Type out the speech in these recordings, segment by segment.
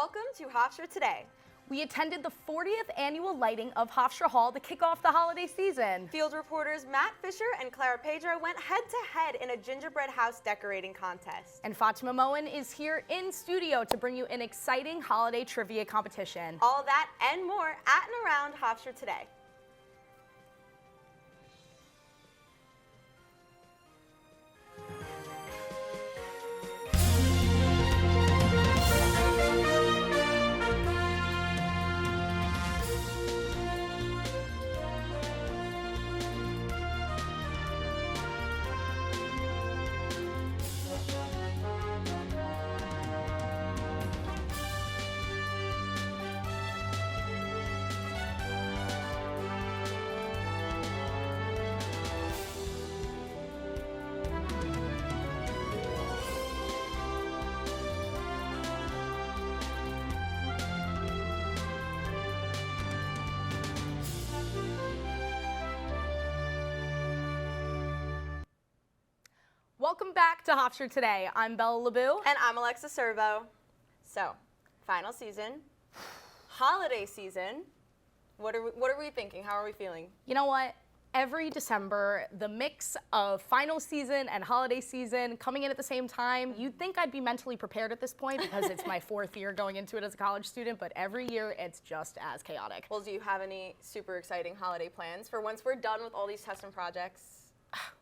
Welcome to Hofstra Today. We attended the 40th annual lighting of Hofstra Hall to kick off the holiday season. Field reporters Matt Fisher and Clara Pedro went head-to-head in a gingerbread house decorating contest. And Fatima Moen is here in studio to bring you an exciting holiday trivia competition. All that and more at and around Hofstra Today. Welcome back to Hofstra Today. I'm Bella LeBou. And I'm Alexa Servo. So, final season, holiday season. What are we thinking? How are we feeling? You know what? Every December, the mix of final season and holiday season coming in at the same time, you'd think I'd be mentally prepared at this point because it's my 4th year going into it as a college student, but every year it's just as chaotic. Well, do you have any super exciting holiday plans for once we're done with all these tests and projects?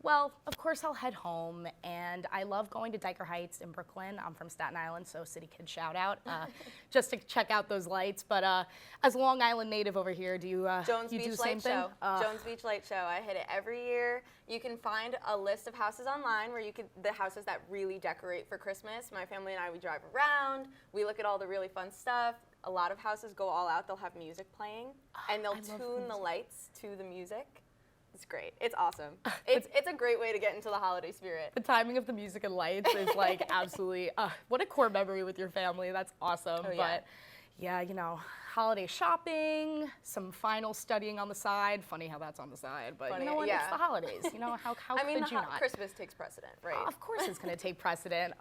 Well, of course I'll head home, and I love going to Dyker Heights in Brooklyn. I'm from Staten Island, so City Kid shout out, just to check out those lights. But as a Long Island native over here, do you Jones you Beach do the same Light thing? Show. Jones Beach Light Show. I hit it every year. You can find a list of houses online where the houses that really decorate for Christmas. My family and I, we drive around. We look at all the really fun stuff. A lot of houses go all out. They'll have music playing, and they'll tune the lights to the music. It's great. It's awesome. It's a great way to get into the holiday spirit. The timing of the music and lights is like absolutely, what a core memory with your family. That's awesome. Oh, yeah. But yeah, you know, holiday shopping, some final studying on the side. Funny how that's on the side, but Funny, you know what? yeah. It's the holidays. You know, how I mean, could you not? Christmas takes precedent, right? Of course it's going to take precedent.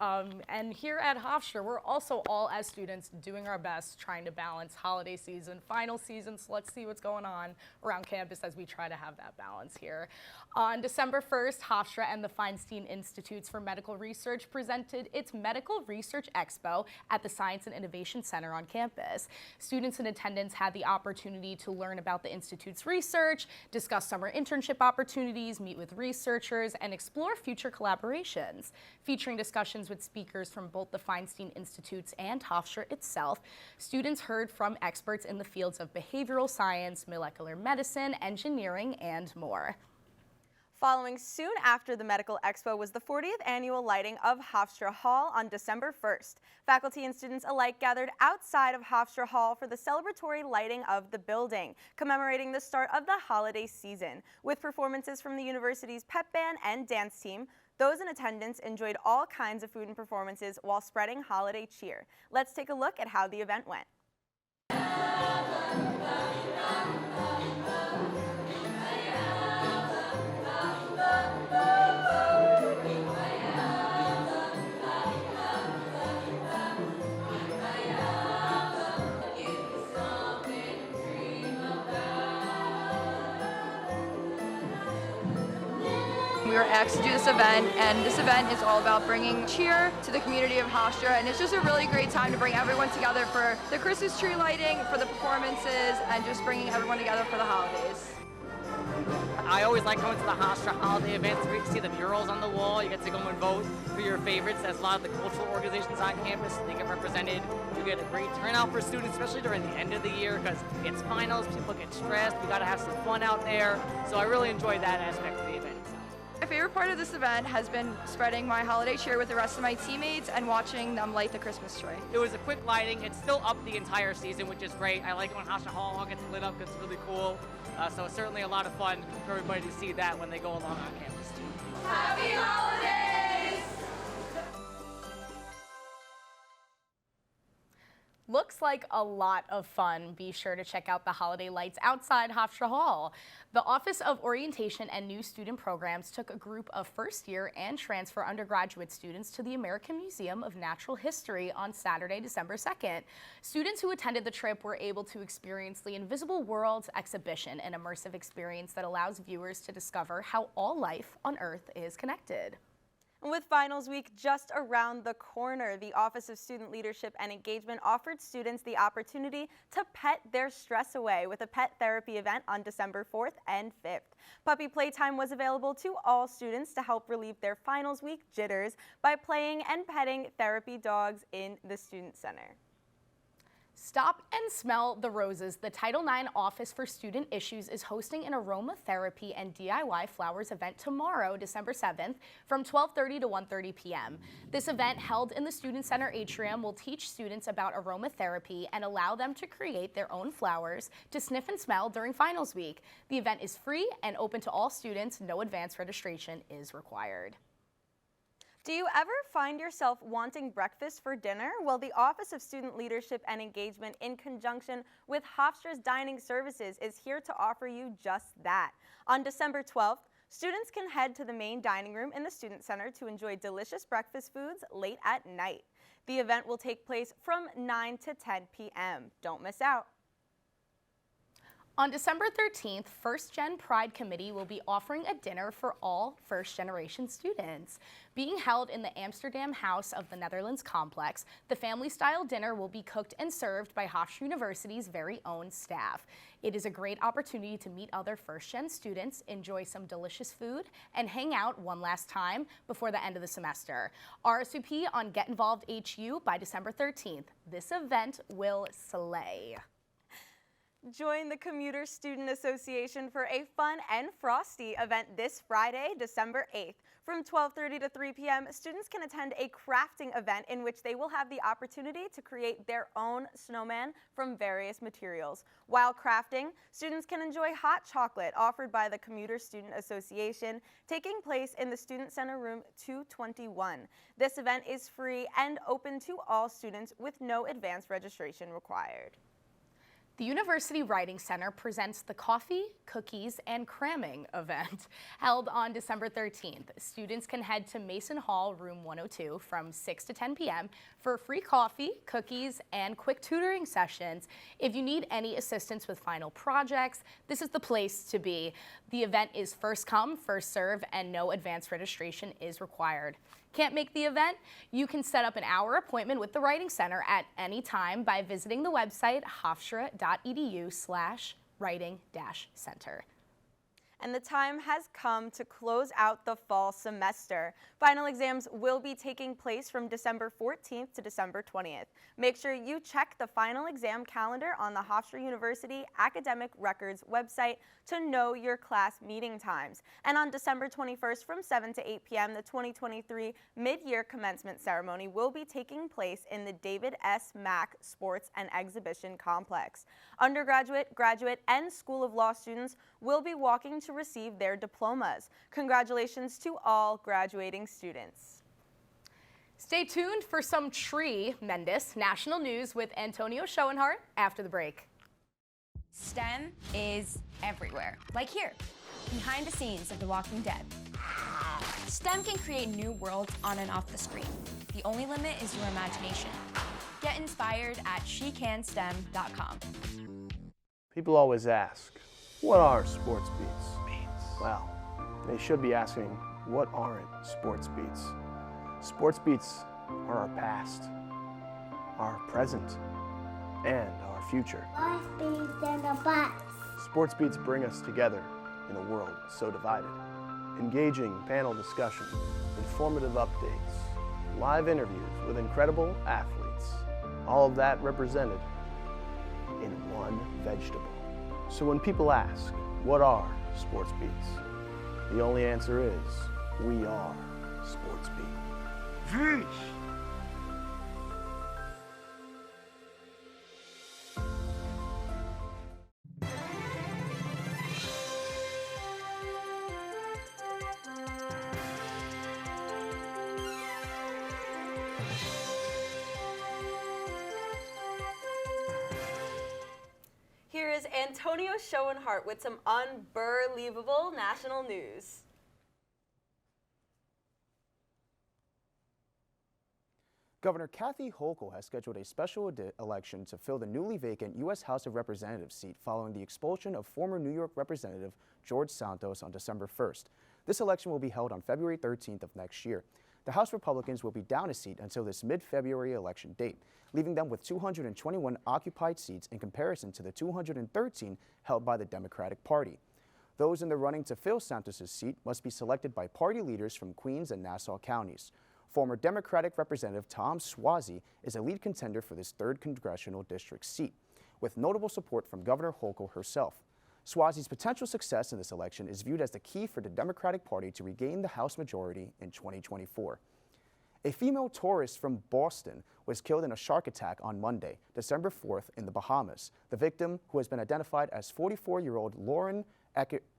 And here at Hofstra, we're also all as students doing our best trying to balance holiday season, final season, so let's see what's going on around campus as we try to have that balance here. On December 1st, Hofstra and the Feinstein Institutes for Medical Research presented its Medical Research Expo at the Science and Innovation Center on campus. Students in attendance had the opportunity to learn about the Institute's research, discuss summer internship opportunities, meet with researchers, and explore future collaborations. Featuring discussions with speakers from both the Feinstein Institutes and Hofstra itself, students heard from experts in the fields of behavioral science, molecular medicine, engineering, and more. Following soon after the Medical Expo was the 40th annual lighting of Hofstra Hall on December 1st. Faculty and students alike gathered outside of Hofstra Hall for the celebratory lighting of the building, commemorating the start of the holiday season. With performances from the university's pep band and dance team, those in attendance enjoyed all kinds of food and performances while spreading holiday cheer. Let's take a look at how the event went. We were asked to do this event, and this event is all about bringing cheer to the community of Hofstra, and it's just a really great time to bring everyone together for the Christmas tree lighting, for the performances, and just bringing everyone together for the holidays. I always like going to the Hofstra holiday events. We get to see the murals on the wall. You get to go and vote for your favorites. As a lot of the cultural organizations on campus, they get represented. You get a great turnout for students, especially during the end of the year, because it's finals, people get stressed, we got to have some fun out there. So I really enjoy that aspect of the event. My favorite part of this event has been spreading my holiday cheer with the rest of my teammates and watching them light the Christmas tree. It was a quick lighting. It's still up the entire season, which is great. I like when Hofstra Hall all gets lit up because it's really cool. So it's certainly a lot of fun for everybody to see that when they go along on campus too. Happy holidays! Looks like a lot of fun. Be sure to check out the holiday lights outside Hofstra Hall. The Office of Orientation and New Student Programs took a group of first-year and transfer undergraduate students to the American Museum of Natural History on Saturday, December 2nd. Students who attended the trip were able to experience the Invisible Worlds exhibition, an immersive experience that allows viewers to discover how all life on Earth is connected. With finals week just around the corner, the Office of Student Leadership and Engagement offered students the opportunity to pet their stress away with a pet therapy event on December 4th and 5th. Puppy playtime was available to all students to help relieve their finals week jitters by playing and petting therapy dogs in the Student Center. Stop and Smell the Roses. The Title IX Office for Student Issues is hosting an aromatherapy and DIY flowers event tomorrow, December 7th, from 12:30 to 1:30 p.m. This event, held in the Student Center atrium, will teach students about aromatherapy and allow them to create their own flowers to sniff and smell during finals week. The event is free and open to all students. No advance registration is required. Do you ever find yourself wanting breakfast for dinner? Well, the Office of Student Leadership and Engagement, in conjunction with Hofstra's Dining Services, is here to offer you just that. On December 12th, students can head to the main dining room in the Student Center to enjoy delicious breakfast foods late at night. The event will take place from 9 to 10 p.m. Don't miss out. On December 13th, First Gen Pride Committee will be offering a dinner for all first-generation students. Being held in the Amsterdam House of the Netherlands complex, the family-style dinner will be cooked and served by Hofstra University's very own staff. It is a great opportunity to meet other first-gen students, enjoy some delicious food, and hang out one last time before the end of the semester. RSVP on Get Involved HU by December 13th. This event will slay. Join the Commuter Student Association for a fun and frosty event this Friday, December 8th. From 12:30 to 3 p.m., students can attend a crafting event in which they will have the opportunity to create their own snowman from various materials. While crafting, students can enjoy hot chocolate offered by the Commuter Student Association, taking place in the Student Center Room 221. This event is free and open to all students with no advance registration required. The University Writing Center presents the Coffee, Cookies, and Cramming event. Held on December 13th, students can head to Mason Hall, room 102, from 6 to 10 p.m. for free coffee, cookies, and quick tutoring sessions. If you need any assistance with final projects, this is the place to be. The event is first come, first serve, and no advance registration is required. Can't make the event? You can set up an hour appointment with the Writing Center at any time by visiting the website hofstra.edu/writing-center. And the time has come to close out the fall semester. Final exams will be taking place from December 14th to December 20th. Make sure you check the final exam calendar on the Hofstra University Academic Records website to know your class meeting times. And on December 21st from 7 to 8 p.m., the 2023 mid-year commencement ceremony will be taking place in the David S. Mack Sports and Exhibition Complex. Undergraduate, graduate, and School of Law students will be walking to receive their diplomas. Congratulations to all graduating students. Stay tuned for some Tree Mendes national news with Antonio Schoenhart after the break. STEM is everywhere, like here, behind the scenes of The Walking Dead. STEM can create new worlds on and off the screen. The only limit is your imagination. Get inspired at shecanstem.com. People always ask, what are sports beats? Well, they should be asking, what aren't sports beats? Sports beats are our past, our present, and our future. Sports beats bring us together in a world so divided. Engaging panel discussion, informative updates, live interviews with incredible athletes, all of that represented in one vegetable. So when people ask, what are sports beats? The only answer is, we are Sports Beat. Antonio Schoenhart with some unbelievable national news. Governor Kathy Hochul has scheduled a special election to fill the newly vacant U.S. House of Representatives seat following the expulsion of former New York Representative George Santos on December 1st. This election will be held on February 13th of next year. The House Republicans will be down a seat until this mid-February election date, leaving them with 221 occupied seats in comparison to the 213 held by the Democratic Party. Those in the running to fill Santos' seat must be selected by party leaders from Queens and Nassau counties. Former Democratic Representative Tom Suozzi is a lead contender for this 3rd congressional district seat, with notable support from Governor Hochul herself. Suozzi's potential success in this election is viewed as the key for the Democratic Party to regain the House majority in 2024. A female tourist from Boston was killed in a shark attack on Monday, December 4th in the Bahamas. The victim, who has been identified as 44-year-old Lauren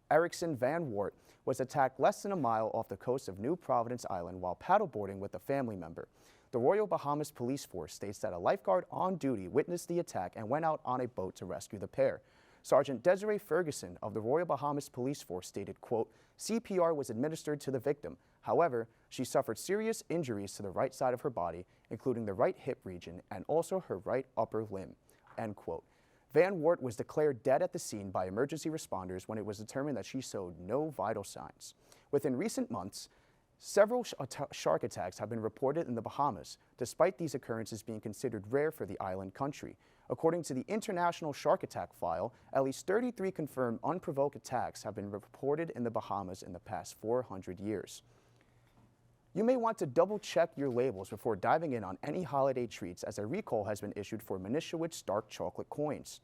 Erickson Van Wart, was attacked less than a mile off the coast of New Providence Island while paddleboarding with a family member. The Royal Bahamas Police Force states that a lifeguard on duty witnessed the attack and went out on a boat to rescue the pair. Sergeant Desiree Ferguson of the Royal Bahamas Police Force stated, quote, "CPR was administered to the victim. However, she suffered serious injuries to the right side of her body, including the right hip region and also her right upper limb," end quote. Van Wart was declared dead at the scene by emergency responders when it was determined that she showed no vital signs. Within recent months, several shark attacks have been reported in the Bahamas, despite these occurrences being considered rare for the island country. According to the International Shark Attack File, at least 33 confirmed unprovoked attacks have been reported in the Bahamas in the past 400 years. You may want to double-check your labels before diving in on any holiday treats, as a recall has been issued for Miniszewicz dark chocolate coins.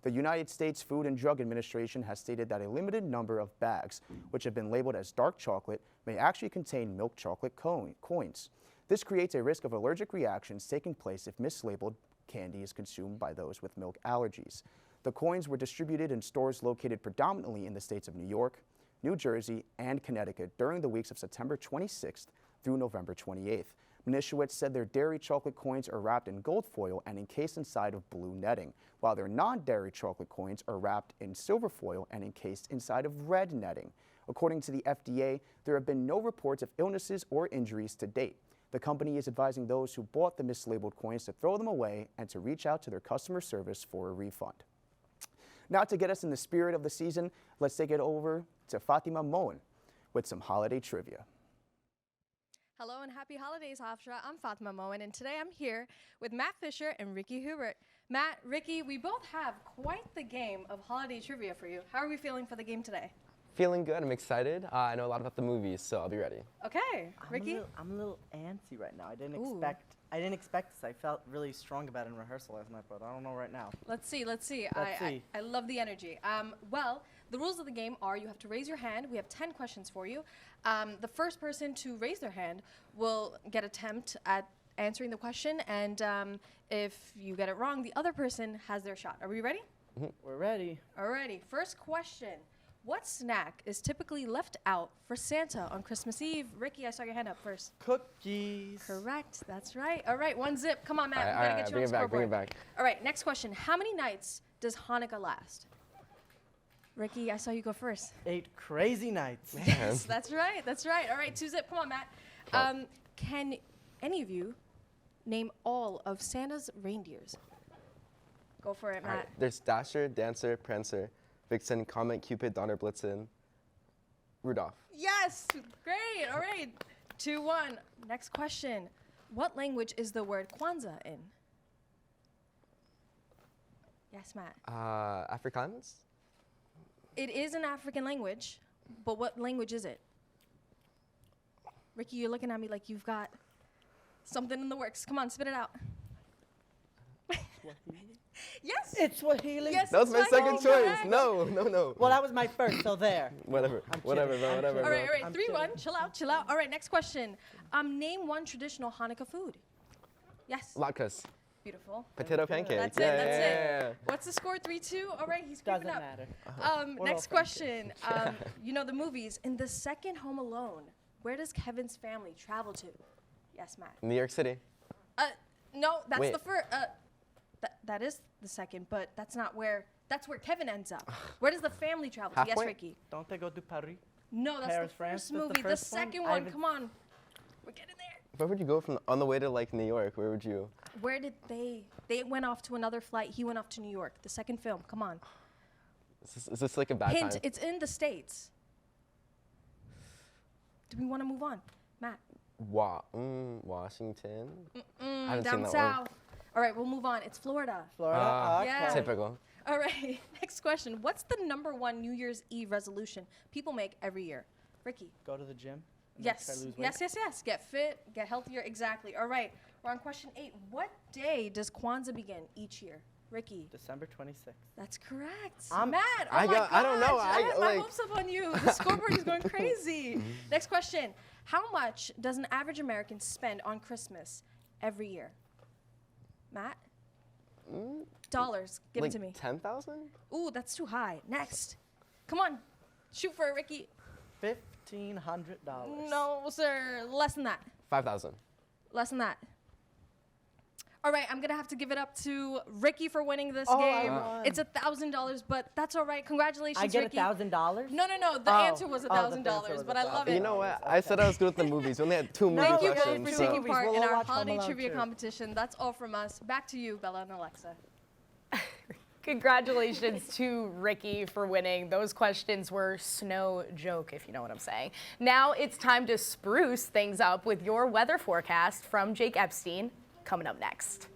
The United States Food and Drug Administration has stated that a limited number of bags, which have been labeled as dark chocolate, may actually contain milk chocolate coins. This creates a risk of allergic reactions taking place if mislabeled candy is consumed by those with milk allergies. The coins were distributed in stores located predominantly in the states of New York, New Jersey, and Connecticut during the weeks of September 26th through November 28th. Miniszewicz said their dairy chocolate coins are wrapped in gold foil and encased inside of blue netting, while their non-dairy chocolate coins are wrapped in silver foil and encased inside of red netting. According to the FDA, there have been no reports of illnesses or injuries to date. The company is advising those who bought the mislabeled coins to throw them away and to reach out to their customer service for a refund. Now, to get us in the spirit of the season, let's take it over to Fatima Moen with some holiday trivia. Hello and happy holidays, Hofstra. I'm Fatima Moen, and today I'm here with Matt Fisher and Ricky Hubert. Matt, Ricky, we both have quite the game of holiday trivia for you. How are we feeling for the game today? Feeling good. I'm excited. I know a lot about the movies, so I'll be ready. Okay, Ricky? I'm a little antsy right now. I didn't expect this. I felt really strong about it in rehearsal last night, but I don't know right now. Let's see. Let's see. I love the energy. Well, the rules of the game are you have to raise your hand. We have 10 questions for you. The first person to raise their hand will get attempt at answering the question, and if you get it wrong, the other person has their shot. Are we ready? Mm-hmm. We're ready. Alrighty, first question. What snack is typically left out for Santa on Christmas Eve? Ricky, I saw your hand up first. Cookies. Correct, that's right. All right, one zip. Come on, Matt, we All gotta right, get you bring on it the back, bring scoreboard. it back. All right, next question. How many nights does Hanukkah last? Ricky, I saw you go first. 8 crazy nights. Yes, that's right, that's right. All right, two zip. Come on, Matt. Can any of you name all of Santa's reindeers? Go for it, Matt. All right. There's Dasher, Dancer, Prancer, Vixen, Comet, Cupid, Donner, Blitzen, Rudolph. Yes, great. All right, 2-1. Next question. What language is the word Kwanzaa in? Yes, Matt. Afrikaans? It is an African language, but what language is it? Ricky, you're looking at me like you've got something in the works. Come on, spit it out. Yes. It's Swahili. Yes, That was my second choice. correct. No. Well, that was my first, so there. Whatever, I'm whatever, kidding. bro, I'm whatever, kidding. All right, bro. all right. 3-1. Chill out, chill out. All right, next question. Name one traditional Hanukkah food. Yes. Latkes, Beautiful. potato pancakes. That's yeah, it. That's yeah, it. What's the score? 3-2. All right, he's Doesn't creeping up. matter. We're Next all question. You know the movies. In the second Home Alone, where does Kevin's family travel to? Yes, Matt. New York City. No, that's Wait. the first. that is the second, but that's where Kevin ends up. Where does the family travel to? Yes, Halfway? Ricky. Don't they go to Paris? No, that's Paris, the France? first That's the movie. The first one? second I one, haven't- come on. We're getting there. Where would you go on the way to like New York? Where would you? Where did they went off to another flight. He went off to New York. The second film, come on. Is this like a bad Hint, time? it's in the States. Do we want to move on? Matt. Washington. I haven't Down seen that south. All right, we'll move on. It's Florida. Florida? Okay. Yeah. Typical. All right, next question. What's the #1 New Year's Eve resolution people make every year? Ricky. Go to the gym? and then try to lose weight? Yes. Get fit, get healthier. Exactly. All right, we're on question 8. What day does Kwanzaa begin each year? Ricky. December 26th. That's correct. I'm- Matt, oh I my got- I don't know, gosh, I had like- my hopes up on you. The scoreboard is going crazy. Next question. How much does an average American spend on Christmas every year? Matt? Dollars. Give like it to me. 10,000? Ooh, that's too high. Next. Come on. Shoot for it, Ricky. $1,500. No, sir. Less than that. 5,000. Less than that. All right, I'm going to have to give it up to Ricky for winning this Oh, I game. won. It's $1,000, but that's all right. Congratulations, I get Ricky. $1,000? No. The Oh. answer was Oh, $1,000, the answer was but I love it. You know what? I said I was good with the movies. We only had 2 movie Thank you both questions. for so- taking part We'll in all our watch Home holiday Alone trivia too. competition. That's all from us. Back to you, Bella and Alexa. Congratulations to Ricky for winning. Those questions were no joke, if you know what I'm saying. Now it's time to spruce things up with your weather forecast from Jake Epstein, coming up next.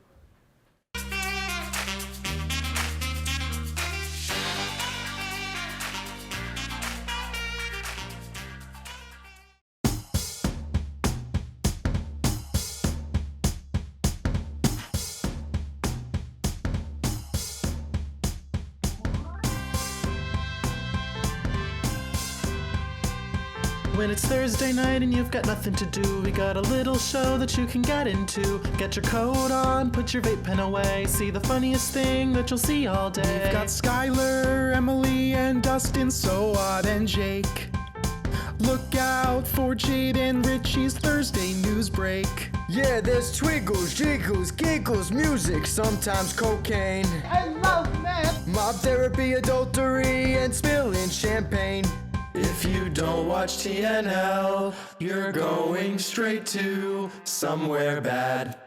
When it's Thursday night and you've got nothing to do, we got a little show that you can get into. Get your coat on, put your vape pen away, see the funniest thing that you'll see all day. We've got Skylar, Emily, and Dustin, Soad, and Jake. Look out for Jade and Richie's Thursday news break. Yeah, there's twiggles, jiggles, giggles, music, sometimes cocaine. I love math. Mob therapy, adultery, and spilling champagne. If you don't watch TNL, you're going straight to somewhere bad.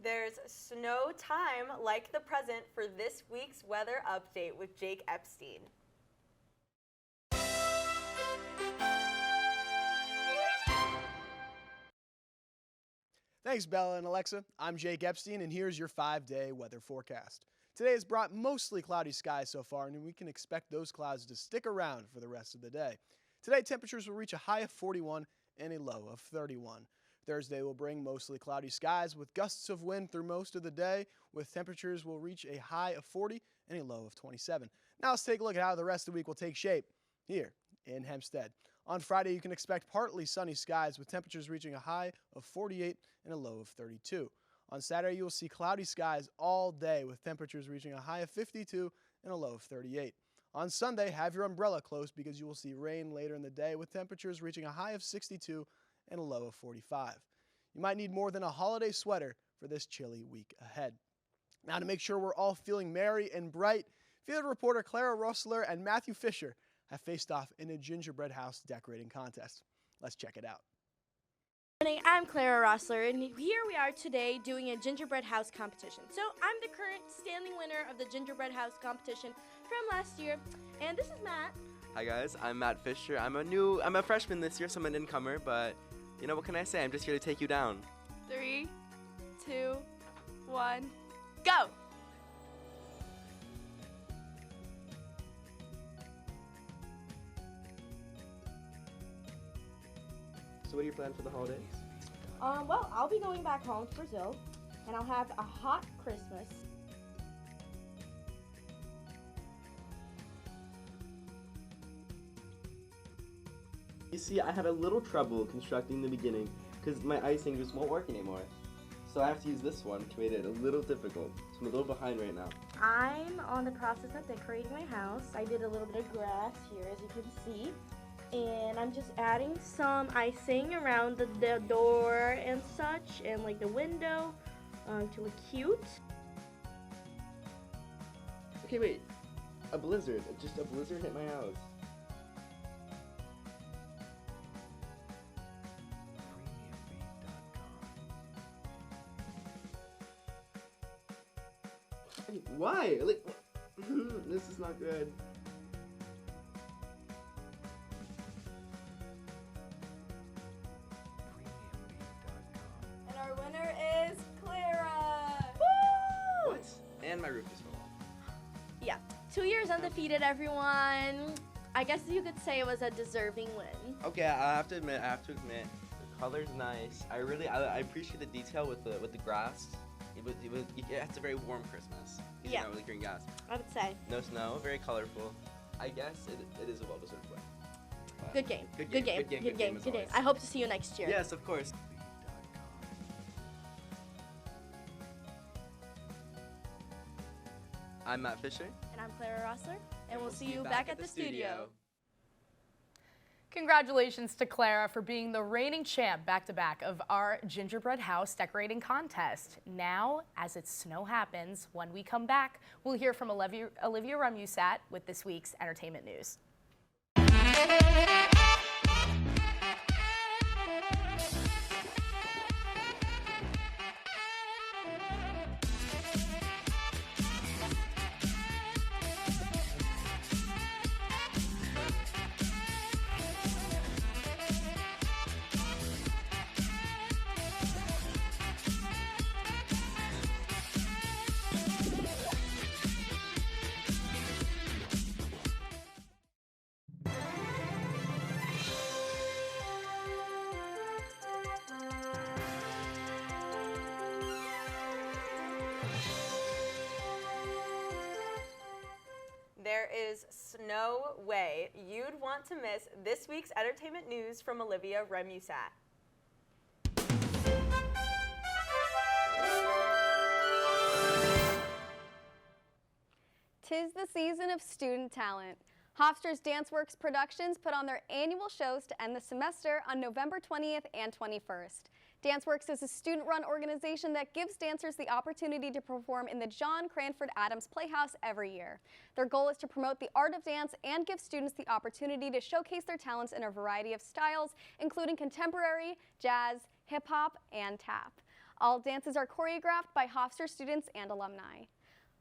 There's no time like the present for this week's weather update with Jake Epstein. Thanks, Bella and Alexa. I'm Jake Epstein, and here's your 5-day weather forecast. Today has brought mostly cloudy skies so far, and we can expect those clouds to stick around for the rest of the day. Today, temperatures will reach a high of 41 and a low of 31. Thursday will bring mostly cloudy skies with gusts of wind through most of the day, with temperatures will reach a high of 40 and a low of 27. Now let's take a look at how the rest of the week will take shape here in Hempstead. On Friday, you can expect partly sunny skies with temperatures reaching a high of 48 and a low of 32. On Saturday, you will see cloudy skies all day with temperatures reaching a high of 52 and a low of 38. On Sunday, have your umbrella close because you will see rain later in the day with temperatures reaching a high of 62 and a low of 45. You might need more than a holiday sweater for this chilly week ahead. Now, to make sure we're all feeling merry and bright, field reporter Clara Rossler and Matthew Fisher have faced off in a gingerbread house decorating contest. Let's check it out. Morning, I'm Clara Rossler, and here we are today doing a gingerbread house competition. So I'm the current standing winner of the gingerbread house competition from last year, and this is Matt. Hi guys, I'm Matt Fisher. I'm a freshman this year, so I'm an incomer, but you know what can I say? I'm just here to take you down. 3, 2, 1, go! So what are your plans for the holidays? Well, I'll be going back home to Brazil, and I'll have a hot Christmas. You see, I had a little trouble constructing the beginning because my icing just won't work anymore. So I have to use this one to make it a little difficult. So I'm a little behind right now. I'm on the process of decorating my house. I did a little bit of grass here, as you can see. And I'm just adding some icing around the door and such, and like the window to look cute. Okay, wait. A blizzard. Just a blizzard hit my house. Why? Like, this is not good. And our winner is Clara! What? And my roof is full. Yeah, 2 years undefeated, everyone. I guess you could say it was a deserving win. Okay, I have to admit, the color's nice. I appreciate the detail with the grass. It's a very warm Christmas. Yeah. Not really green grass. I would say. No snow, very colorful. I guess it is a well-deserved win. Good game. Good game as always. I hope to see you next year. Yes, of course. I'm Matt Fisher. And I'm Clara Rossler. And we'll see you back at the studio. Congratulations to Clara for being the reigning champ back-to-back of our gingerbread house decorating contest. Now, as its snow happens, when we come back, we'll hear from Olivia Remusat with this week's entertainment news. There is no way you'd want to miss this week's entertainment news from Olivia Remusat. Tis the season of student talent. Hofstra's DanceWorks Productions put on their annual shows to end the semester on November 20th and 21st. DanceWorks is a student-run organization that gives dancers the opportunity to perform in the John Cranford Adams Playhouse every year. Their goal is to promote the art of dance and give students the opportunity to showcase their talents in a variety of styles, including contemporary, jazz, hip-hop, and tap. All dances are choreographed by Hofstra students and alumni.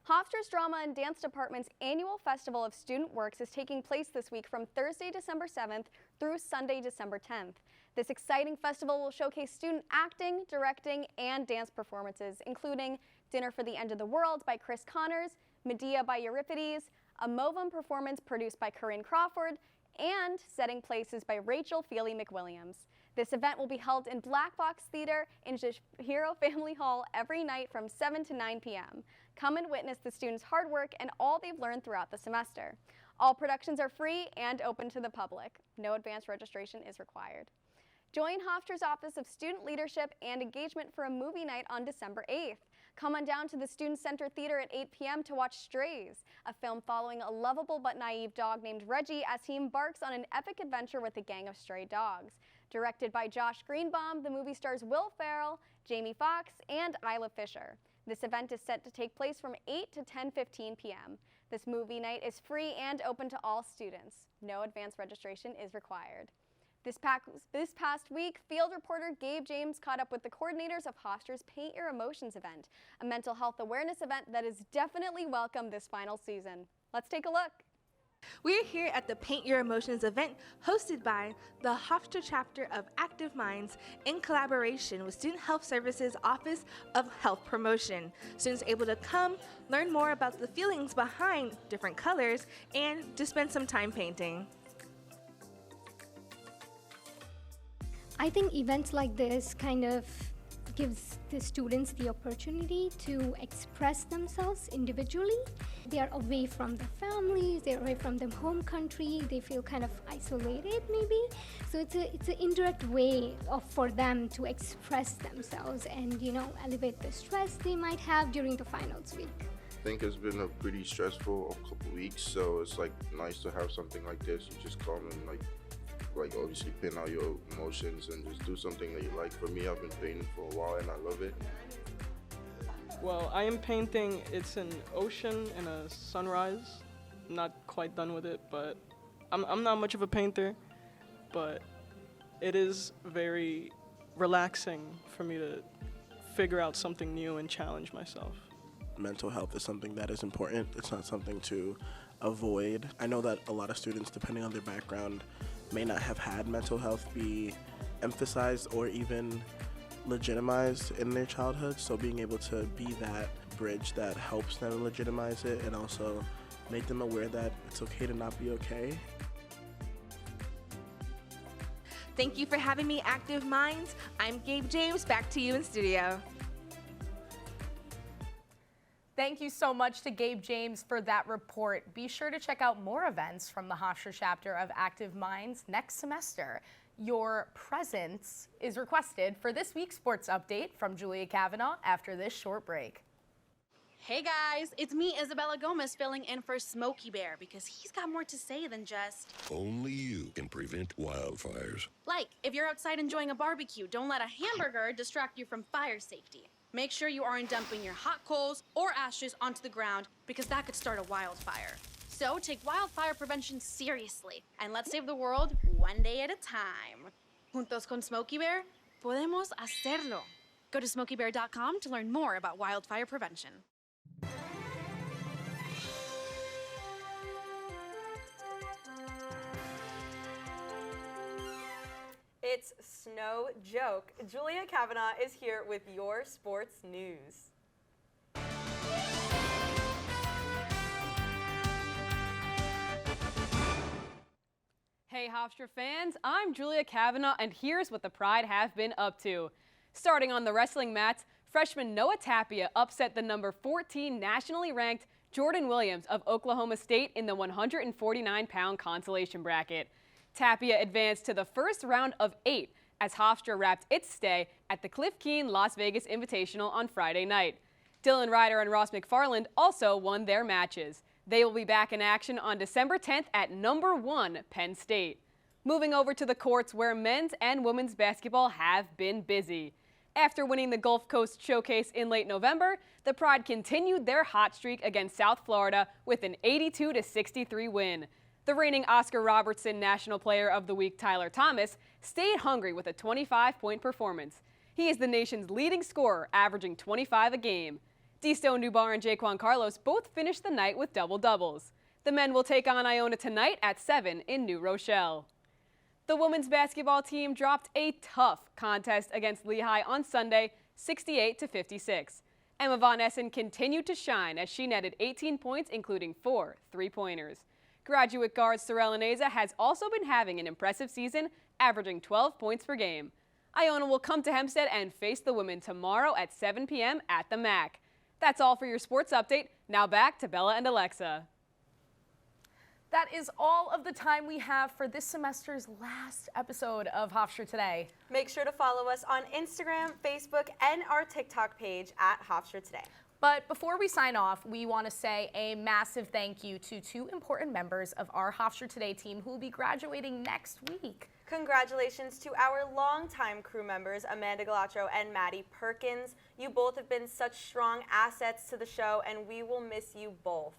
Hofstra's Drama and Dance Department's annual Festival of Student Works is taking place this week from Thursday, December 7th through Sunday, December 10th. This exciting festival will showcase student acting, directing, and dance performances, including Dinner for the End of the World by Chris Connors, Medea by Euripides, a Movum performance produced by Corinne Crawford, and Setting Places by Rachel Feely McWilliams. This event will be held in Black Box Theater in Hero Family Hall every night from 7 to 9 p.m. Come and witness the students' hard work and all they've learned throughout the semester. All productions are free and open to the public. No advance registration is required. Join Hofstra's Office of Student Leadership and Engagement for a movie night on December 8th. Come on down to the Student Center Theater at 8 p.m. to watch Strays, a film following a lovable but naive dog named Reggie as he embarks on an epic adventure with a gang of stray dogs. Directed by Josh Greenbaum, the movie stars Will Ferrell, Jamie Foxx, and Isla Fisher. This event is set to take place from 8 to 10:15 p.m. This movie night is free and open to all students. No advance registration is required. This past week, field reporter Gabe James caught up with the coordinators of Hofstra's Paint Your Emotions event, a mental health awareness event that is definitely welcome this final season. Let's take a look. We're here at the Paint Your Emotions event hosted by the Hofstra chapter of Active Minds in collaboration with Student Health Services Office of Health Promotion. Students able to come, learn more about the feelings behind different colors, and to spend some time painting. I think events like this kind of gives the students the opportunity to express themselves individually. They are away from their families, they're away from their home country, they feel kind of isolated maybe. So it's an indirect way for them to express themselves and, you know, elevate the stress they might have during the finals week. think it's been a pretty stressful couple weeks, so it's like nice to have something like this. You just come and like obviously pin out your emotions and just do something that you like. For me, I've been painting for a while and I love it. Well, I am painting, it's an ocean and a sunrise. I'm not quite done with it, but I'm not much of a painter, but it is very relaxing for me to figure out something new and challenge myself. Mental health is something that is important. It's not something to avoid. I know that a lot of students, depending on their background, may not have had mental health be emphasized or even legitimized in their childhood. So being able to be that bridge that helps them legitimize it and also make them aware that it's okay to not be okay. Thank you for having me, Active Minds. I'm Gabe James. Back to you in studio. Thank you so much to Gabe James for that report. Be sure to check out more events from the Hofstra chapter of Active Minds next semester. Your presence is requested for this week's sports update from Julia Kavanaugh after this short break. Hey guys, it's me, Isabella Gomez, filling in for Smokey Bear because he's got more to say than just... Only you can prevent wildfires. Like, if you're outside enjoying a barbecue, don't let a hamburger distract you from fire safety. Make sure you aren't dumping your hot coals or ashes onto the ground because that could start a wildfire. So take wildfire prevention seriously and let's save the world one day at a time. Juntos con Smokey Bear, podemos hacerlo. Go to smokeybear.com to learn more about wildfire prevention. It's no joke. Julia Kavanaugh is here with your sports news. Hey Hofstra fans, I'm Julia Kavanaugh and here's what the Pride have been up to. Starting on the wrestling mats, freshman Noah Tapia upset the number 14 nationally ranked Jordan Williams of Oklahoma State in the 149-pound consolation bracket. Tapia advanced to the first round of 8 as Hofstra wrapped its stay at the Cliff Keen Las Vegas Invitational on Friday night. Dylan Ryder and Ross McFarland also won their matches. They will be back in action on December 10th at number 1 Penn State. Moving over to the courts where men's and women's basketball have been busy. After winning the Gulf Coast Showcase in late November, the Pride continued their hot streak against South Florida with an 82-63 win. The reigning Oscar Robertson National Player of the Week, Tyler Thomas, stayed hungry with a 25-point performance. He is the nation's leading scorer, averaging 25 a game. D-Stone Dubar and Jaquan Carlos both finished the night with double-doubles. The men will take on Iona tonight at 7 in New Rochelle. The women's basketball team dropped a tough contest against Lehigh on Sunday, 68-56. Emma Von Essen continued to shine as she netted 18 points, including 4 three-pointers. Graduate guard Sorella Neza has also been having an impressive season, averaging 12 points per game. Iona will come to Hempstead and face the women tomorrow at 7 p.m. at the MAC. That's all for your sports update. Now back to Bella and Alexa. That is all of the time we have for this semester's last episode of Hofstra Today. Make sure to follow us on Instagram, Facebook, and our TikTok page at Hofstra Today. But before we sign off, we want to say a massive thank you to 2 important members of our Hofstra Today team who will be graduating next week. Congratulations to our longtime crew members, Amanda Gallatro and Maddie Perkins. You both have been such strong assets to the show, and we will miss you both.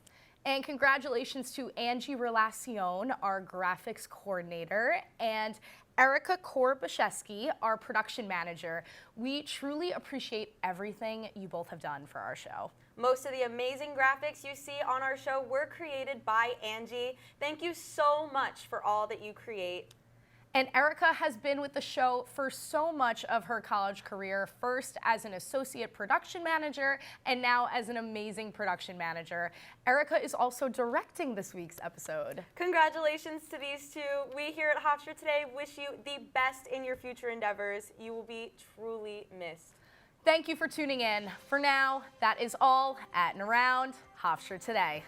And congratulations to Angie Relacion, our graphics coordinator, and Erica Korbaszewski, our production manager. We truly appreciate everything you both have done for our show. Most of the amazing graphics you see on our show were created by Angie. Thank you so much for all that you create. And Erica has been with the show for so much of her college career, first as an associate production manager and now as an amazing production manager. Erica is also directing this week's episode. Congratulations to these two. We here at Hofstra Today wish you the best in your future endeavors. You will be truly missed. Thank you for tuning in. For now, that is all at and around Hofstra Today.